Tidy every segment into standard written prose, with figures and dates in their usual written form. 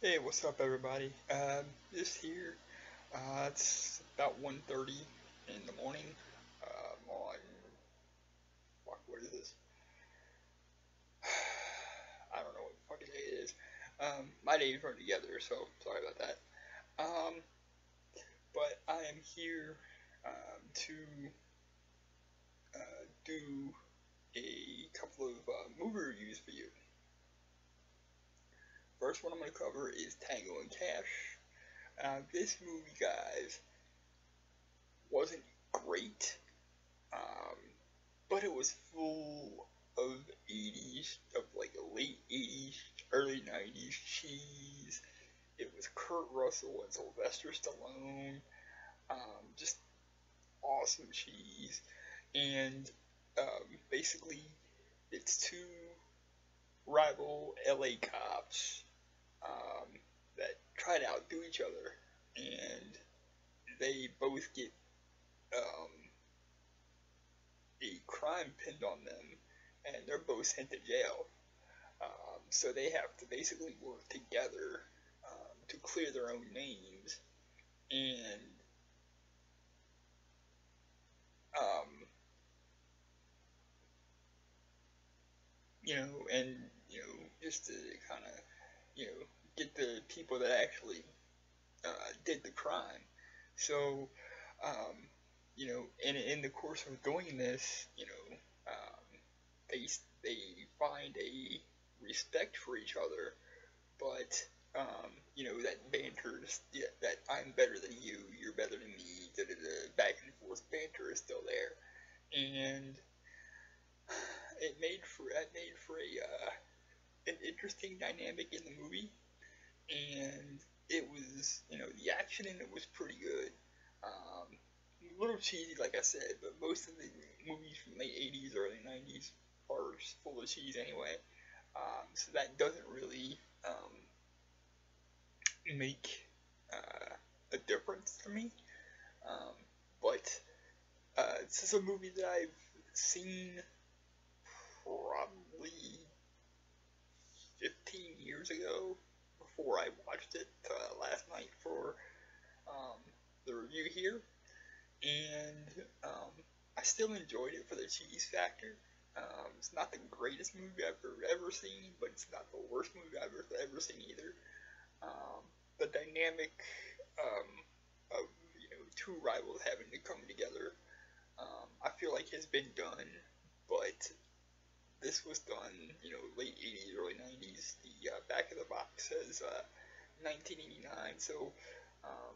Hey, what's up, everybody? Just here. It's about 1:30 in the morning. On fuck, what is this? I don't know what fucking day it is. My days run together, so sorry about that. Um, but I am here to do a couple of movie reviews for you. First one I'm going to cover is Tango and Cash. This movie, guys, wasn't great. Um, but it was full of 80s, of like late 80s, early 90s cheese. It was Kurt Russell and Sylvester Stallone, just awesome cheese. And basically, it's two rival LA cops um, that try to outdo each other, and they both get um, a crime pinned on them, and they're both sent to jail. So they have to basically work together to clear their own names, and um, and just to kind of get the people that actually did the crime. So um, in the course of doing this, they they find a respect for each other, but that banter, yeah, that I'm better than you, you're better than me, back and forth banter is still there, and it made for a an interesting dynamic in the movie, and it was the action in it was pretty good. A little cheesy, like I said, but most of the movies from the late '80s, early '90s are full of cheese anyway. So that doesn't really make a difference to me. Um, but this is a movie that I've seen probably 15 years ago before I watched it last night for um, the review here, and I still enjoyed it for the cheese factor. It's not the greatest movie I've ever seen, but it's not the worst movie I've ever seen either. Um, the dynamic of two rivals having to come together, I feel like has been done, but this was done, late '80s, early '90s. The back of the box says 1989, so um,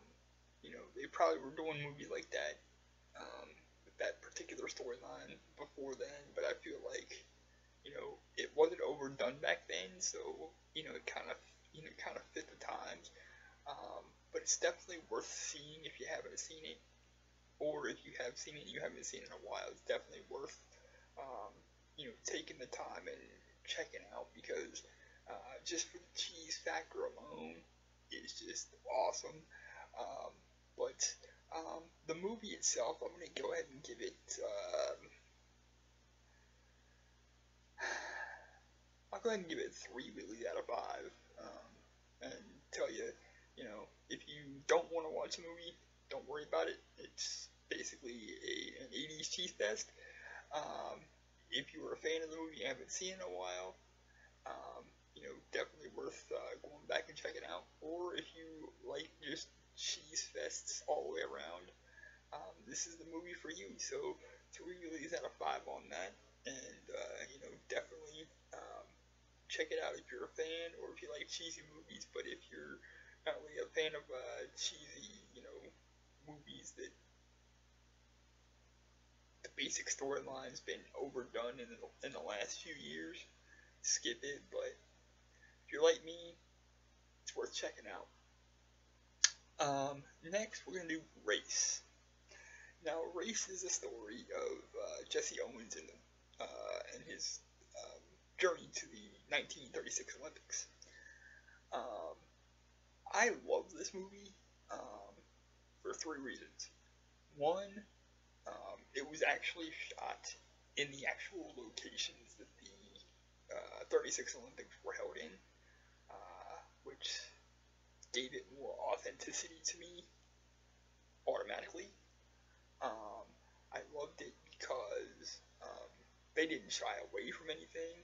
they probably were doing movies like that with that particular storyline before then. But I feel like it wasn't overdone back then, so it kind of fit the times. But it's definitely worth seeing if you haven't seen it, or if you have seen it and you haven't seen it in a while. It's definitely worth um, taking the time and checking out, because just for the cheese factor alone, it's just awesome. Um, but the movie itself, I'm gonna go ahead and give it. I'll go ahead and give it 3 wheelies out of 5, and tell you, if you don't want to watch the movie, don't worry about it. It's basically an '80s cheese fest. Um, if you were a fan of the movie and haven't seen it in a while, um, definitely worth going back and checking out. Or if you like just cheese fests all the way around, this is the movie for you. So 3 wheelies out of 5 on that, and definitely check it out if you're a fan, or if you like cheesy movies. But if you're not really a fan of cheesy, movies that the basic storyline's been overdone in the last few years, skip it. But if you're like me, it's worth checking out. Next, we're gonna do Race. Now, Race is a story of Jesse Owens and his journey to the 1936 Olympics. Um, I love this movie for 3 reasons. One, it was actually shot in the actual locations that the 36 Olympics were held in, which gave it more authenticity to me automatically. Um, I loved it because they didn't shy away from anything.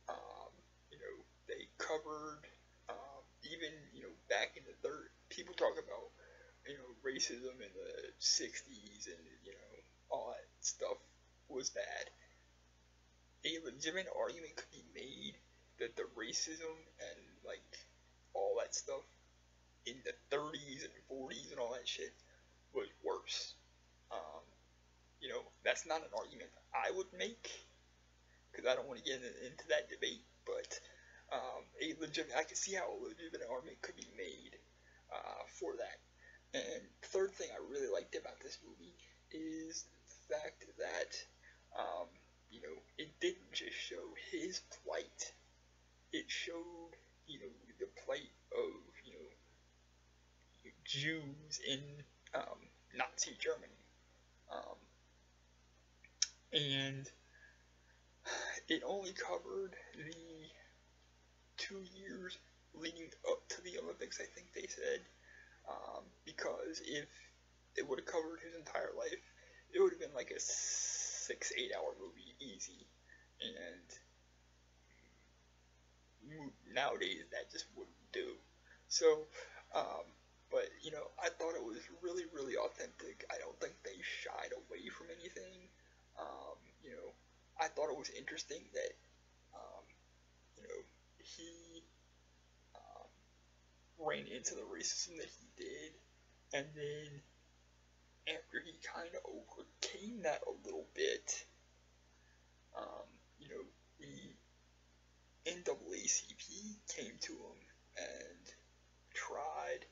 Um, you know, they covered even back in the third. People talk about racism in the '60s and all that stuff was bad. A legitimate argument could be made that the racism and like all that stuff in the '30s and '40s and all that shit was worse. Um, that's not an argument I would make because I don't want to get into that debate. But I can see how a legitimate argument could be made for that. And third thing I really liked about this movie is the fact that um, it didn't just show his plight; it showed the plight of Jews in um, Nazi Germany. Um, and it only covered the 2 years leading up to the Olympics, I think they said, because if it would have covered his entire life, it would have been like a 6-8 hour movie, easy. And nowadays, that just wouldn't do. So, but I thought it was really, really authentic. I don't think they shied away from anything. Um, you know, I thought it was interesting that um, he ran into the racism that he did, and then after he kind of overcame that a little bit, um, the NAACP came to him and tried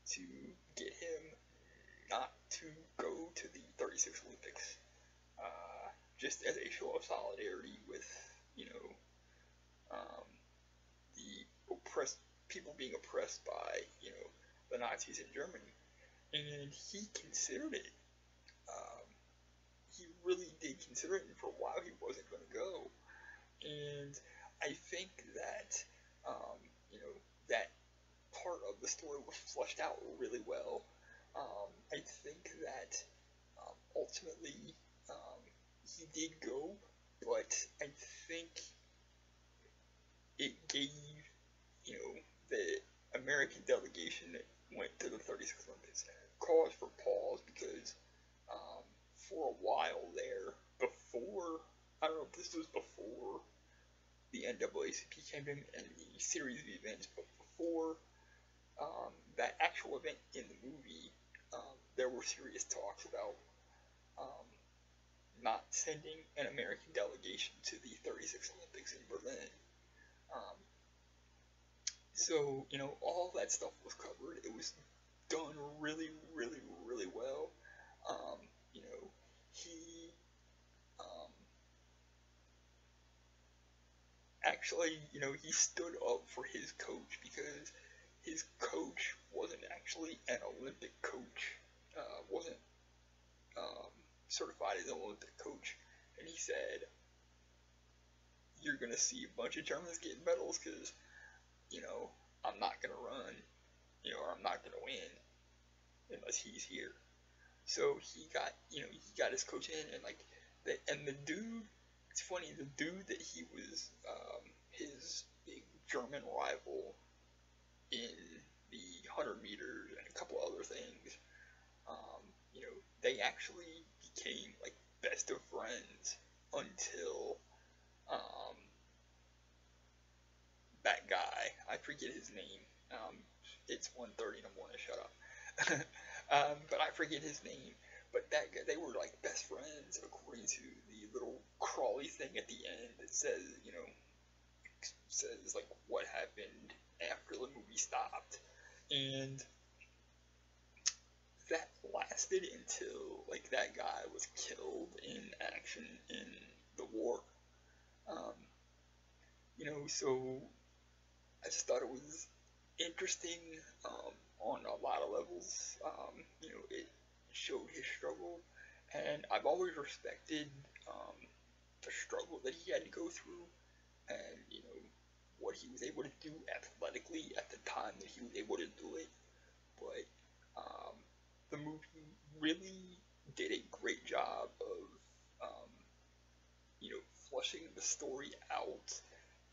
to get him not to go to the 36 Olympics, just as a show of solidarity with, um, the oppressed people being oppressed by, the Nazis in Germany. And he considered it. Um, he really did consider it, and for a while he wasn't going to go. And I think that, um, that part of the story was fleshed out really well. I think that ultimately he did go, but I think it gave, the American delegation that went to the 36 Olympics cause for pause because for a while there, before, I don't know if this was before the NAACP came in and the series of events, but before that actual event in the movie, there were serious talks about um, not sending an American delegation to the 36 Olympics in Berlin. Um, so, all that stuff was covered. It was done really, really, really well. Um, he actually, he stood up for his coach because his coach wasn't actually an Olympic coach, wasn't certified as an Olympic coach, and he said, "You're gonna see a bunch of Germans getting medals because, I'm not gonna run, or I'm not gonna win unless he's here." So he got his coach in, and the dude. It's funny, the dude that he was his big German rival in the 100 meters and a couple other things. Um, they actually became like best of friends until um, that guy. I forget his name. It's 1:30 in the morning. Shut up. But I forget his name. But that guy, they were like best friends according to the little crawly thing at the end that says, says like what happened after the movie stopped, and that lasted until like that guy was killed in action in the war. Um, so I just thought it was interesting on a lot of levels. It showed his struggle, and I've always respected the struggle that he had to go through, and what he was able to do athletically at the time time that he was able to do it, but the movie really did a great job of, um, flushing the story out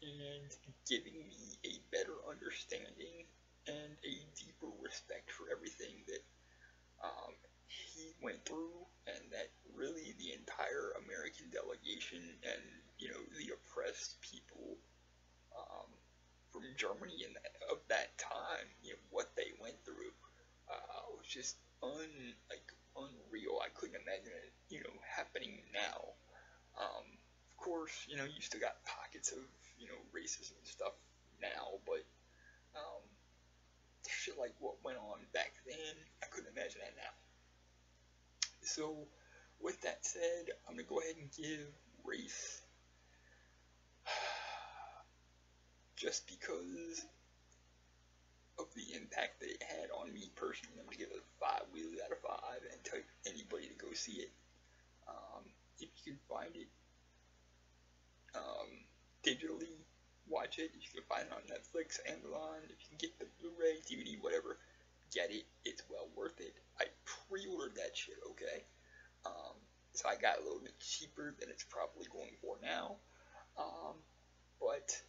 and giving me a better understanding and a deeper respect for everything that he went through, and that really the entire American delegation and the oppressed people from Germany and of that time, what they went through was just unreal. I couldn't imagine it, happening now. Of course, you still got pockets of racism and stuff now, but um, shit like what went on back then, I couldn't imagine that now. So, with that said, I'm gonna go ahead and give Race, just because of the impact that it had on me personally, I'm gonna give it 5 wheels out of 5 and tell anybody to go see it. If you can find it digitally, watch it. If you can find it on Netflix, Amazon, if you can get the Blu-ray, DVD, whatever, get it. It's well worth it. I pre-ordered that shit, okay? So I got a little bit cheaper than it's probably going for now. But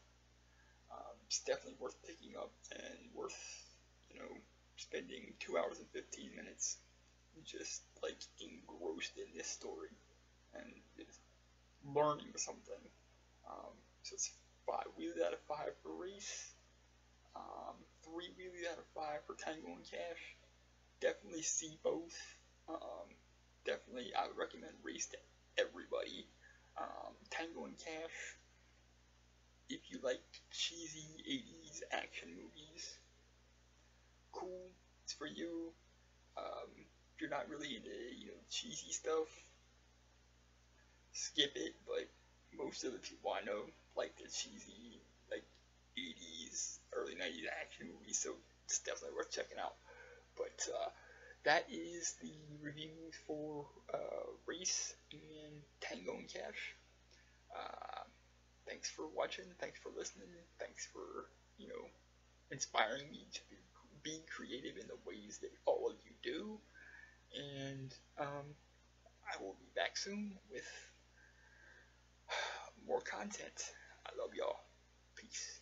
it's definitely worth picking up and worth, spending 2 hours and 15 minutes just like engrossed in this story and just learning something. So it's 5 wheels out of 5 for Race, 3 wheels out of 5 for Tango and Cash. Definitely see both. Definitely, I would recommend Race to everybody. Tango and Cash, if you like cheesy 80s action movies, cool, it's for you. If you're not really into, cheesy stuff, skip it, but most of the people I know like the cheesy, like, 80s, early 90s action movies, so it's definitely worth checking out. But that is the reviews for Race and Tango and Cash. Thanks for watching, thanks for listening, thanks for, inspiring me to be creative in the ways that all of you do. And I will be back soon with more content. I love y'all. Peace.